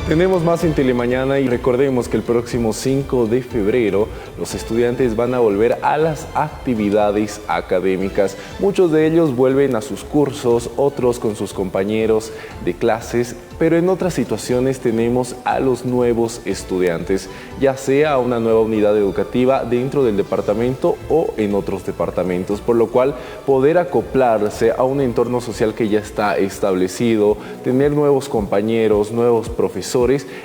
Tenemos más en Telemañana y recordemos que el próximo 5 de febrero los estudiantes van a volver a las actividades académicas. Muchos de ellos vuelven a sus cursos, otros con sus compañeros de clases, pero en otras situaciones tenemos a los nuevos estudiantes, ya sea una nueva unidad educativa dentro del departamento o en otros departamentos, por lo cual poder acoplarse a un entorno social que ya está establecido, tener nuevos compañeros, nuevos profesores,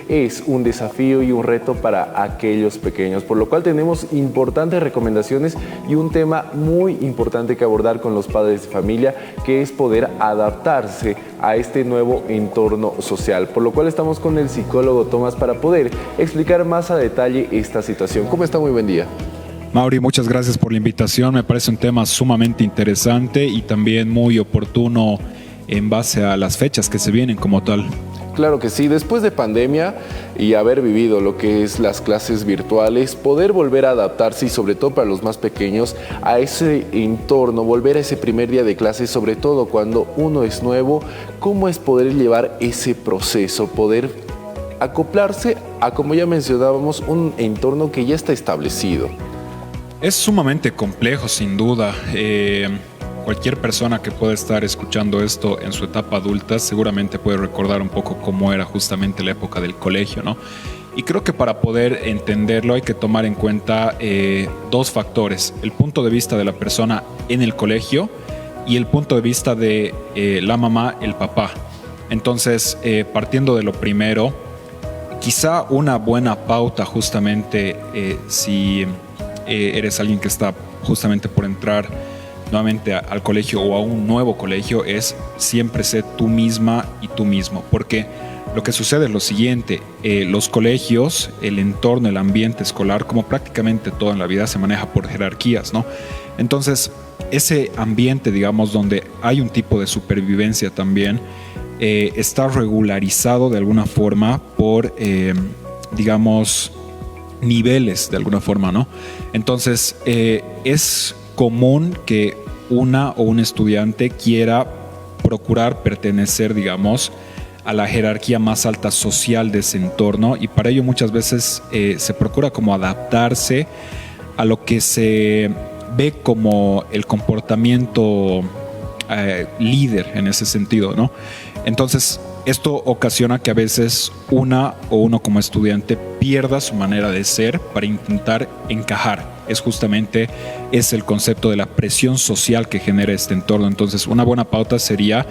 es un desafío y un reto para aquellos pequeños, por lo cual tenemos importantes recomendaciones y un tema muy importante que abordar con los padres de familia, que es poder adaptarse a este nuevo entorno social, por lo cual estamos con el psicólogo Tomás para poder explicar más a detalle esta situación. ¿Cómo está? Muy buen día. Mauri, muchas gracias por la invitación. Me parece un tema sumamente interesante y también muy oportuno en base a las fechas que se vienen como tal. Claro que sí, después de pandemia y haber vivido lo que es las clases virtuales, poder volver a adaptarse y sobre todo para los más pequeños a ese entorno, volver a ese primer día de clases, sobre todo cuando uno es nuevo, ¿cómo es poder llevar ese proceso, poder acoplarse a, como ya mencionábamos, un entorno que ya está establecido? Es sumamente complejo, sin duda. Cualquier persona que pueda estar escuchando esto en su etapa adulta seguramente puede recordar un poco cómo era justamente la época del colegio, ¿no? Y creo que para poder entenderlo hay que tomar en cuenta dos factores: el punto de vista de la persona en el colegio y el punto de vista de la mamá, el papá. Entonces, partiendo de lo primero, quizá una buena pauta justamente si eres alguien que está justamente por entrar nuevamente al colegio o a un nuevo colegio, es siempre ser tú misma y tú mismo, porque lo que sucede es lo siguiente: los colegios, el entorno, el ambiente escolar, como prácticamente todo en la vida, se maneja por jerarquías, ¿no? Entonces, ese ambiente, digamos, donde hay un tipo de supervivencia también, está regularizado de alguna forma por, digamos, niveles de alguna forma, ¿no? Entonces, es común que una o un estudiante quiera procurar pertenecer, digamos, a la jerarquía más alta social de ese entorno, y para ello muchas veces se procura como adaptarse a lo que se ve como el comportamiento líder en ese sentido, ¿no? Entonces, esto ocasiona que a veces una o uno como estudiante pierda su manera de ser para intentar encajar. Es el concepto de la presión social que genera este entorno. Entonces, una buena pauta sería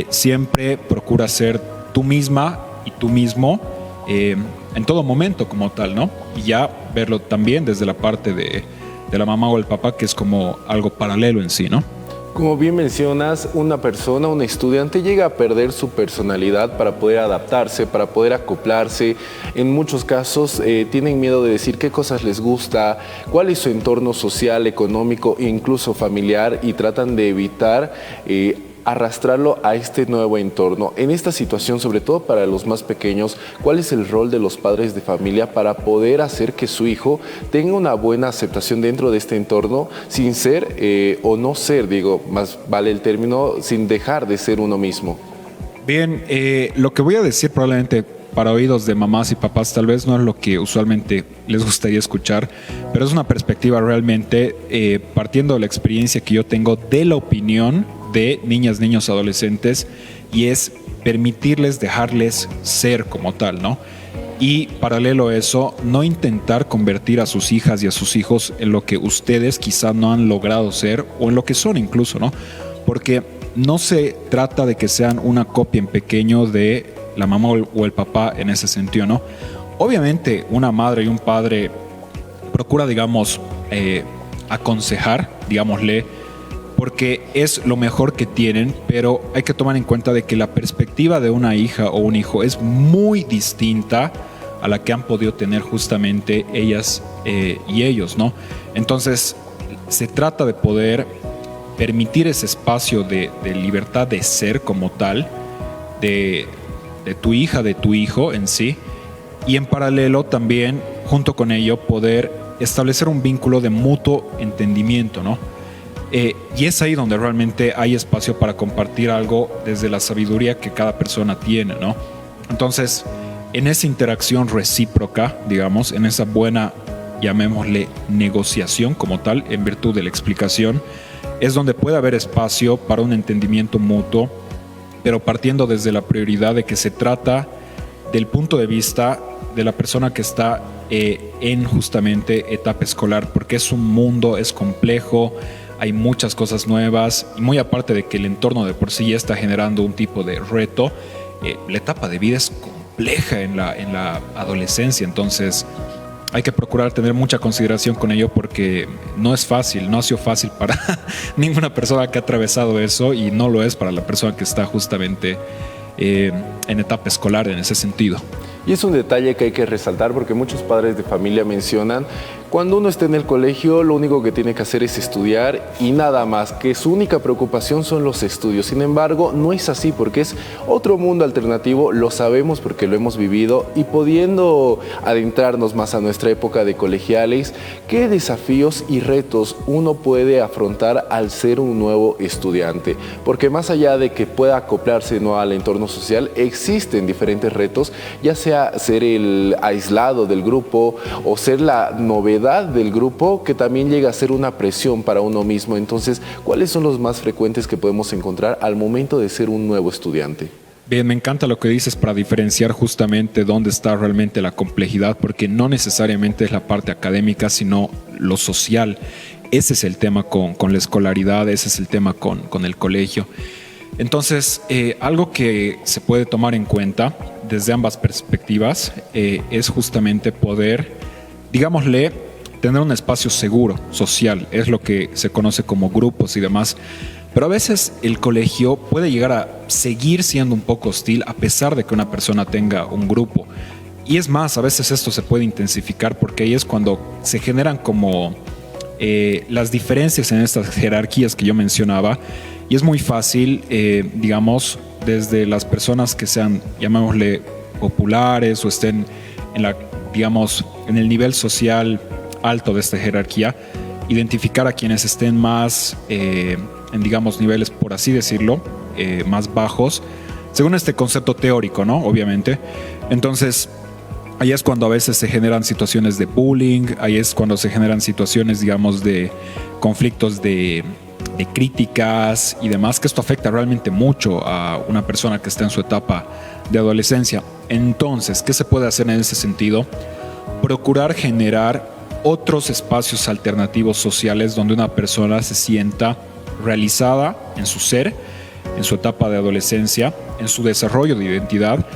siempre procura ser tú misma y tú mismo en todo momento como tal, ¿no? Y ya verlo también desde la parte de la mamá o el papá, que es como algo paralelo en sí, ¿no? Como bien mencionas, una persona, un estudiante llega a perder su personalidad para poder adaptarse, para poder acoplarse. En muchos casos tienen miedo de decir qué cosas les gusta, cuál es su entorno social, económico e incluso familiar, y tratan de evitar arrastrarlo a este nuevo entorno. En esta situación, sobre todo para los más pequeños, ¿cuál es el rol de los padres de familia para poder hacer que su hijo tenga una buena aceptación dentro de este entorno, sin ser o no ser, digo, más vale el término, sin dejar de ser uno mismo? Bien, lo que voy a decir probablemente para oídos de mamás y papás tal vez no es lo que usualmente les gustaría escuchar, pero es una perspectiva realmente partiendo de la experiencia que yo tengo, de la opinión de niñas, niños, adolescentes, y es permitirles, dejarles ser como tal, ¿no? Y paralelo a eso, no intentar convertir a sus hijas y a sus hijos en lo que ustedes quizá no han logrado ser o en lo que son incluso, ¿no? Porque no se trata de que sean una copia en pequeño de la mamá o el papá en ese sentido, ¿no? Obviamente una madre y un padre procura, digamos, aconsejar, digámosle, porque es lo mejor que tienen, pero hay que tomar en cuenta de que la perspectiva de una hija o un hijo es muy distinta a la que han podido tener justamente ellas y ellos, ¿no? Entonces, se trata de poder permitir ese espacio de libertad de ser como tal, de tu hija, de tu hijo en sí, y en paralelo también, junto con ello, poder establecer un vínculo de mutuo entendimiento, ¿no? Y es ahí donde realmente hay espacio para compartir algo desde la sabiduría que cada persona tiene, ¿no? Entonces, en esa interacción recíproca, digamos, en esa buena, llamémosle, negociación como tal, en virtud de la explicación, es donde puede haber espacio para un entendimiento mutuo, pero partiendo desde la prioridad de que se trata del punto de vista de la persona que está en justamente etapa escolar, porque es un mundo, es complejo, hay muchas cosas nuevas, y muy aparte de que el entorno de por sí ya está generando un tipo de reto, la etapa de vida es compleja en la adolescencia, entonces hay que procurar tener mucha consideración con ello porque no es fácil, no ha sido fácil para ninguna persona que ha atravesado eso y no lo es para la persona que está justamente en etapa escolar en ese sentido. Y es un detalle que hay que resaltar porque muchos padres de familia mencionan, cuando uno está en el colegio lo único que tiene que hacer es estudiar y nada más, que su única preocupación son los estudios. Sin embargo, no es así porque es otro mundo alternativo, lo sabemos porque lo hemos vivido y pudiendo adentrarnos más a nuestra época de colegiales, ¿qué desafíos y retos uno puede afrontar al ser un nuevo estudiante? Porque más allá de que pueda acoplarse ¿no? al entorno social, existen diferentes retos, ya sea ser el aislado del grupo o ser la novedad del grupo, que también llega a ser una presión para uno mismo. Entonces, ¿cuáles son los más frecuentes que podemos encontrar al momento de ser un nuevo estudiante? Bien, me encanta lo que dices para diferenciar justamente dónde está realmente la complejidad, porque no necesariamente es la parte académica, sino lo social. Ese es el tema con la escolaridad, ese es el tema con el colegio. Entonces, algo que se puede tomar en cuenta desde ambas perspectivas es justamente poder, digámosle, tener un espacio seguro, social, es lo que se conoce como grupos y demás. Pero a veces el colegio puede llegar a seguir siendo un poco hostil a pesar de que una persona tenga un grupo. Y es más, a veces esto se puede intensificar porque ahí es cuando se generan como las diferencias en estas jerarquías que yo mencionaba. Y es muy fácil, digamos, desde las personas que sean, llamémosle, populares o estén en la, digamos, en el nivel social alto de esta jerarquía, identificar a quienes estén más en, digamos, niveles, por así decirlo, más bajos, según este concepto teórico, ¿no? Obviamente. Entonces, ahí es cuando a veces se generan situaciones de bullying, ahí es cuando se generan situaciones, digamos, de conflictos de críticas y demás, que esto afecta realmente mucho a una persona que está en su etapa de adolescencia. Entonces, ¿qué se puede hacer en ese sentido? Procurar generar otros espacios alternativos sociales donde una persona se sienta realizada en su ser, en su etapa de adolescencia, en su desarrollo de identidad.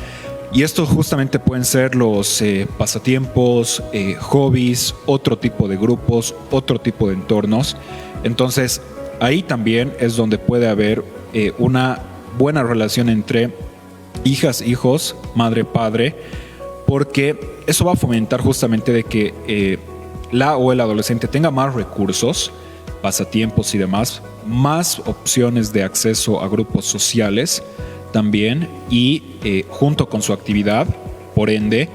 Y estos justamente pueden ser los pasatiempos, hobbies, otro tipo de grupos, otro tipo de entornos. Entonces, ahí también es donde puede haber una buena relación entre hijas, hijos, madre, padre, porque eso va a fomentar justamente de que la o el adolescente tenga más recursos, pasatiempos y demás, más opciones de acceso a grupos sociales también y junto con su actividad, por ende,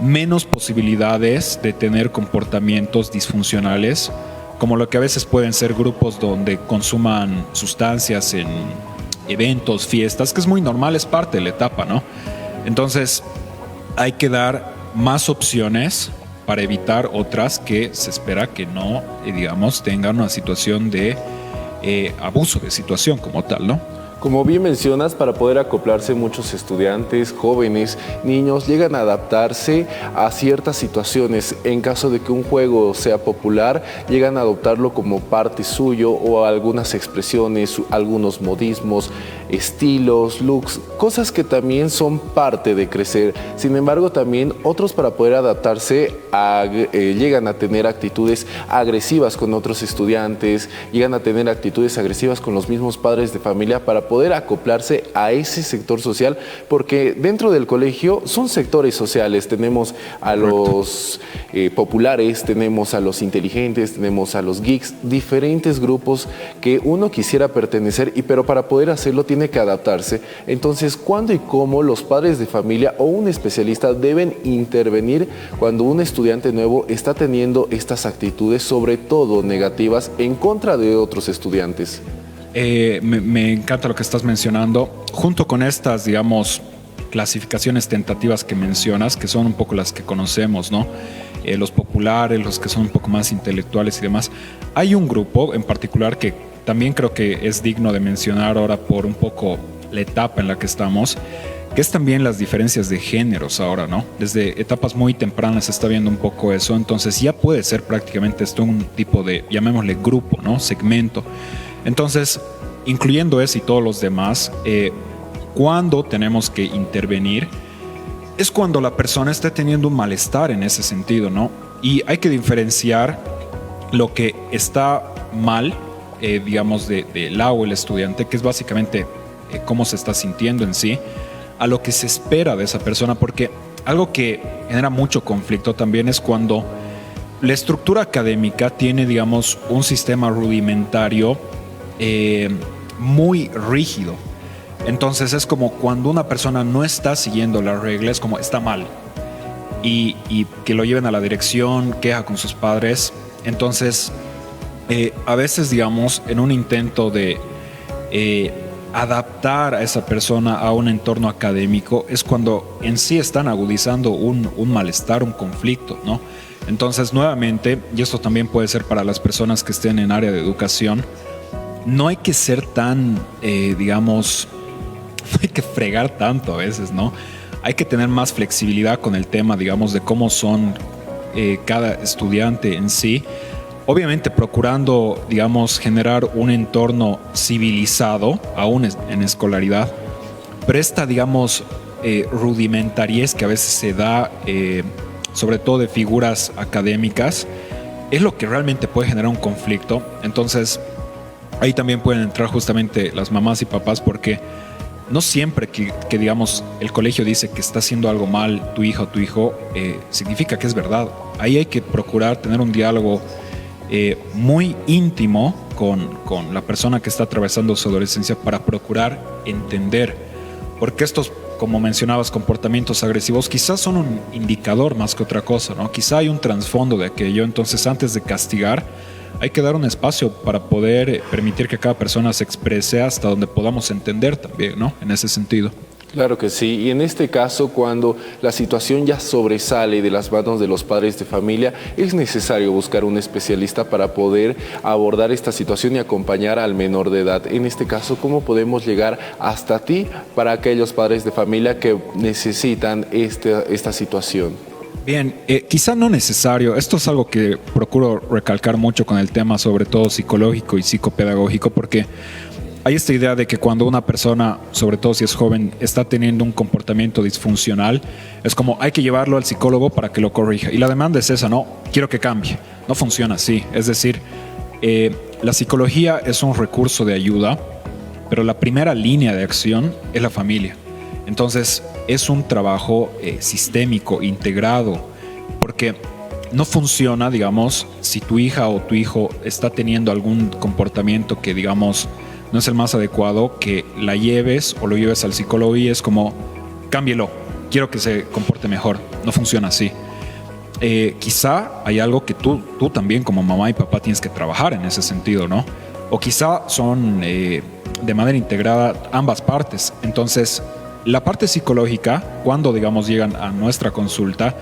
menos posibilidades de tener comportamientos disfuncionales, como lo que a veces pueden ser grupos donde consuman sustancias en eventos, fiestas, que es muy normal, es parte de la etapa, ¿no? Entonces, hay que dar más opciones para evitar otras que se espera que no, digamos, tengan una situación de abuso de situación como tal, ¿no? Como bien mencionas, para poder acoplarse muchos estudiantes, jóvenes, niños, llegan a adaptarse a ciertas situaciones. En caso de que un juego sea popular, llegan a adoptarlo como parte suyo o algunas expresiones, algunos modismos, estilos, looks, cosas que también son parte de crecer. Sin embargo, también otros para poder adaptarse llegan a tener actitudes agresivas con otros estudiantes, llegan a tener actitudes agresivas con los mismos padres de familia para poder acoplarse a ese sector social, porque dentro del colegio son sectores sociales. Tenemos a los populares, tenemos a los inteligentes, tenemos a los geeks, diferentes grupos que uno quisiera pertenecer, pero para poder hacerlo tiene que adaptarse. Entonces, ¿cuándo y cómo los padres de familia o un especialista deben intervenir cuando un estudiante nuevo está teniendo estas actitudes, sobre todo negativas, en contra de otros estudiantes? Me encanta lo que estás mencionando. Junto con estas, digamos, clasificaciones tentativas que mencionas, que son un poco las que conocemos, ¿no? Los populares, los que son un poco más intelectuales y demás. Hay un grupo en particular que también creo que es digno de mencionar ahora por un poco la etapa en la que estamos, que es también las diferencias de géneros ahora, ¿no? Desde etapas muy tempranas se está viendo un poco eso, entonces ya puede ser prácticamente esto un tipo de, llamémosle grupo, ¿no? Segmento. Entonces, incluyendo ese y todos los demás, cuando tenemos que intervenir es cuando la persona está teniendo un malestar en ese sentido, ¿no? Y hay que diferenciar lo que está mal, digamos, del lado del estudiante, que es básicamente cómo se está sintiendo en sí, a lo que se espera de esa persona, porque algo que genera mucho conflicto también es cuando la estructura académica tiene, digamos, un sistema rudimentario muy rígido. Entonces es como cuando una persona no está siguiendo las reglas, es como está mal, y que lo lleven a la dirección, queja con sus padres. Entonces a veces, digamos, en un intento de adaptar a esa persona a un entorno académico, es cuando en sí están agudizando un malestar, un conflicto, ¿no? Entonces, nuevamente, y esto también puede ser para las personas que estén en área de educación, no hay que ser tan, digamos, no hay que fregar tanto a veces, ¿no? Hay que tener más flexibilidad con el tema, digamos, de cómo son cada estudiante en sí. Obviamente procurando, digamos, generar un entorno civilizado, aún en escolaridad. Pero esta, digamos, rudimentariez que a veces se da, sobre todo de figuras académicas, es lo que realmente puede generar un conflicto. Entonces, ahí también pueden entrar justamente las mamás y papás, porque no siempre que digamos, el colegio dice que está haciendo algo mal tu hija o tu hijo, significa que es verdad. Ahí hay que procurar tener un diálogo muy íntimo con la persona que está atravesando su adolescencia para procurar entender, porque estos, como mencionabas, comportamientos agresivos quizás son un indicador más que otra cosa, ¿no? Quizá hay un trasfondo de aquello. Entonces, antes de castigar, hay que dar un espacio para poder permitir que cada persona se exprese hasta donde podamos entender también, ¿no? En ese sentido. Claro que sí, y en este caso, cuando la situación ya sobresale de las manos de los padres de familia, es necesario buscar un especialista para poder abordar esta situación y acompañar al menor de edad. En este caso, ¿cómo podemos llegar hasta ti para aquellos padres de familia que necesitan esta situación? Bien, quizá no necesario. Esto es algo que procuro recalcar mucho con el tema, sobre todo psicológico y psicopedagógico, porque hay esta idea de que cuando una persona, sobre todo si es joven, está teniendo un comportamiento disfuncional, es como hay que llevarlo al psicólogo para que lo corrija. Y la demanda es esa, no, quiero que cambie. No funciona así. Es decir, la psicología es un recurso de ayuda, pero la primera línea de acción es la familia. Entonces, es un trabajo sistémico, integrado, porque no funciona, digamos, si tu hija o tu hijo está teniendo algún comportamiento que, digamos, no es el más adecuado, que la lleves o lo lleves al psicólogo y es como, cámbielo, quiero que se comporte mejor. No funciona así. Quizá hay algo que tú también como mamá y papá tienes que trabajar en ese sentido, ¿no? O quizá son de manera integrada ambas partes. Entonces, la parte psicológica, cuando, digamos, llegan a nuestra consulta,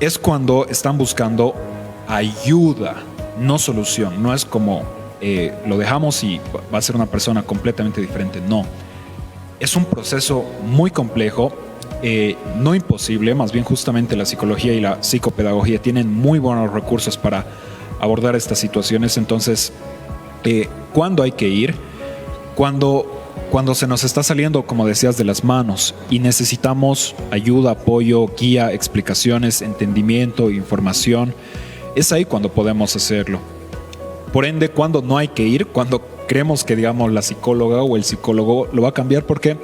es cuando están buscando ayuda, no solución. No es como lo dejamos y va a ser una persona completamente diferente. No. Es un proceso muy complejo, no imposible. Más bien, justamente la psicología y la psicopedagogía tienen muy buenos recursos para abordar estas situaciones. Entonces, ¿cuándo hay que ir? Cuando se nos está saliendo, como decías, de las manos y necesitamos ayuda, apoyo, guía, explicaciones, entendimiento, información, es ahí cuando podemos hacerlo. Por ende, cuando no hay que ir, cuando creemos que, digamos, la psicóloga o el psicólogo lo va a cambiar, porque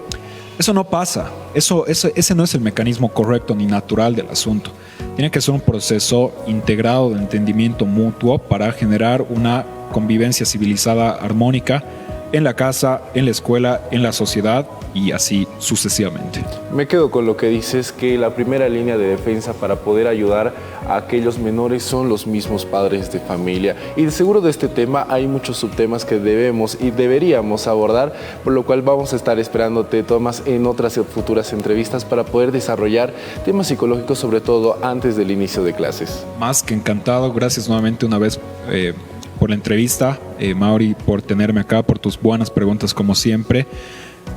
eso no pasa. Ese no es el mecanismo correcto ni natural del asunto. Tiene que ser un proceso integrado de entendimiento mutuo para generar una convivencia civilizada, armónica, en la casa, en la escuela, en la sociedad y así sucesivamente. Me quedo con lo que dices, que la primera línea de defensa para poder ayudar a aquellos menores son los mismos padres de familia. Y de seguro de este tema hay muchos subtemas que debemos y deberíamos abordar, por lo cual vamos a estar esperándote, Tomás, en otras futuras entrevistas para poder desarrollar temas psicológicos, sobre todo antes del inicio de clases. Más que encantado, gracias nuevamente una vez por la entrevista, Mauri, por tenerme acá, por tus buenas preguntas como siempre.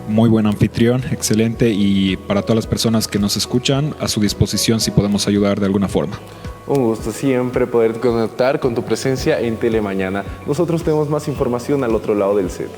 Muy buen anfitrión, excelente, y para todas las personas que nos escuchan, a su disposición si podemos ayudar de alguna forma. Un gusto siempre poder conectar con tu presencia en Telemañana. Nosotros tenemos más información al otro lado del set.